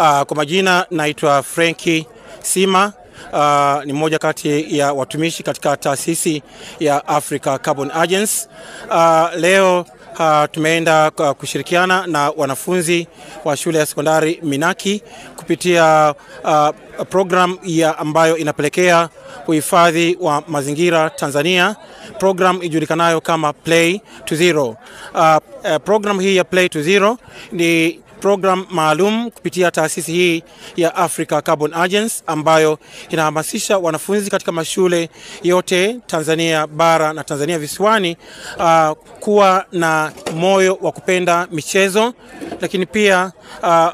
Kwa majina naitwa Frankie Sima, ni mmoja kati ya watumishi katika taasisi ya Africa Carbon Agency. Leo tumeenda kushirikiana na wanafunzi wa shule ya sekondari Minaki kupitia program ambayo inapelekea uhifadhi wa mazingira Tanzania, program ijulikanayo kama Play to Zero. Program hii ya Play to Zero ni program maalum kupitia taasisi hii ya Africa Carbon Agency ambayo inahamasisha wanafunzi katika mashule yote Tanzania bara na Tanzania visiwani kuwa na moyo wa kupenda michezo, lakini pia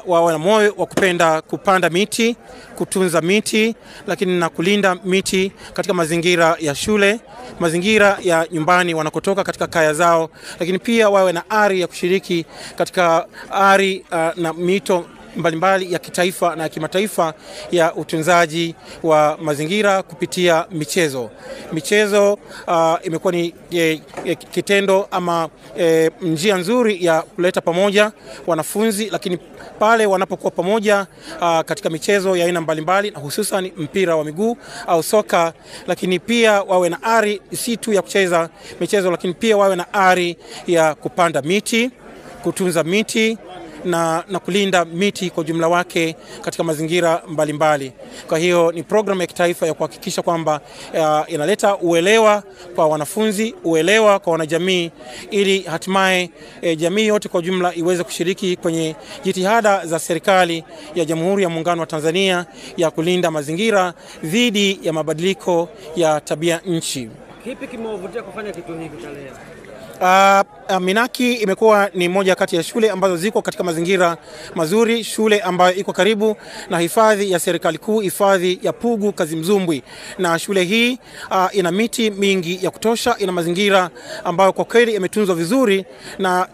wawe na moyo wa kupenda kupanda miti, kutunza miti, lakini na kulinda miti katika mazingira ya shule, mazingira ya nyumbani wanakotoka katika kaya zao, lakini pia wawe na ari ya kushiriki katika ari na mito mbalimbali ya kitaifa na ya kimataifa ya utunzaji wa mazingira kupitia michezo. Michezo imekuwa ni kitendo ama njia nzuri ya kuleta pamoja wanafunzi, lakini pale wanapokuwa pamoja katika michezo ya aina mbalimbali, na hususan mpira wa miguu au soka, lakini pia wawe na ari si tu ya kucheza michezo, lakini pia wawe na ari ya kupanda miti, kutunza miti na kulinda miti kwa jumla wake katika mazingira mbalimbali. Kwa hiyo ni program ya kitaifa ya kuhakikisha kwamba inaleta uelewa kwa wanafunzi, uelewa kwa wanajamii, ili hatimaye jamii yote kwa jumla iweze kushiriki kwenye jitihada za serikali ya Jamhuri ya Muungano wa Tanzania ya kulinda mazingira dhidi ya mabadiliko ya tabia nchi. Kipi kimewavutia kufanya kitu hiki leo? Minaki imekuwa ni moja kati ya shule ambazo ziko katika mazingira mazuri, shule ambayo iko karibu na hifadhi ya serikali kuu, hifadhi ya Pugu Kazimzumbwi, na shule hii ina miti mingi ya kutosha, ina mazingira ambayo kwa kweli imetunzwa vizuri, na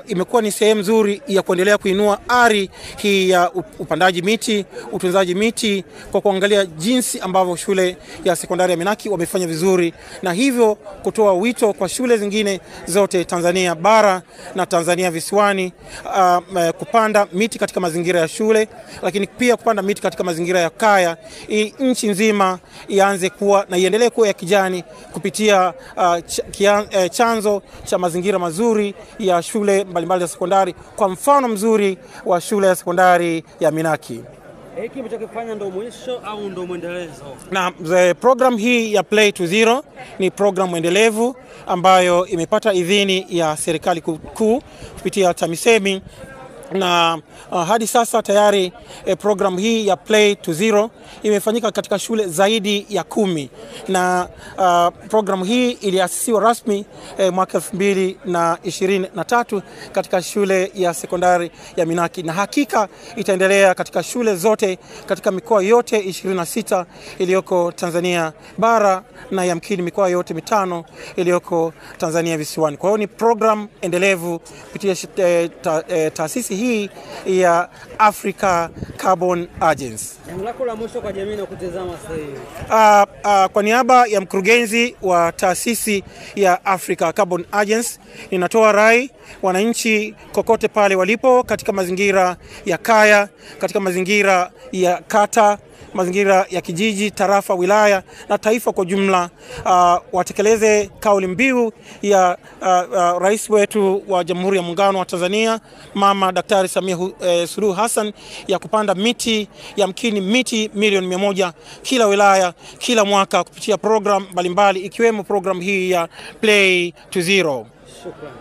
imekuwa ni sehemu nzuri ya kuendelea kuinua ari hii ya upandaji miti, utunzaji miti, kwa kuangalia jinsi ambavyo shule ya sekondari ya Minaki wamefanya vizuri, na hivyo kutoa wito kwa shule zingine zote Tanzania bara na Tanzania visiwani kupanda miti katika mazingira ya shule, lakini pia kupanda miti katika mazingira ya kaya, ili nchi nzima ianze kuwa na iendelee kuwa ya kijani kupitia chanzo cha mazingira mazuri ya shule mbalimbali za sekondari, kwa mfano mzuri wa shule ya sekondari ya Minaki. Hiki mtakifanya ndo mwisho au ndo mwendelezo? Na program hii ya Play to Zero ni program endelevu ambayo imepata idhini ya serikali kuu kupitia TAMISEMI, na hadi sasa tayari program hii ya Play to Zero imefanyika katika shule zaidi ya 10, na program hii iliasisiwa rasmi mwaka 2023 katika shule ya sekondari ya Minaki, na hakika itaendelea katika shule zote katika mikoa yote 26 iliyoko Tanzania bara, na yamkini mikoa yote 5 iliyoko Tanzania visiwani. Kwa hiyo ni program endelevu kupitia taasisi hii ya Africa Carbon Agency. Mlako la mwisho kwa jamii na kutazama sasa hivi. Kwa niaba ya mkurugenzi wa taasisi ya Africa Carbon Agency, ninatoa rai wananchi kokote pale walipo katika mazingira ya kaya, katika mazingira ya kata, mazingira ya kijiji, tarafa, wilaya na taifa kwa jumla, watekeleze kauli mbiu ya rais wetu wa Jamhuri ya Muungano wa Tanzania, Mama Daktari Samia Suluhu Hassan, ya kupanda miti, yamkini miti milioni 100 kila wilaya kila mwaka kupitia program mbalimbali, ikiwemo program hii ya Play to Zero. Shukrani.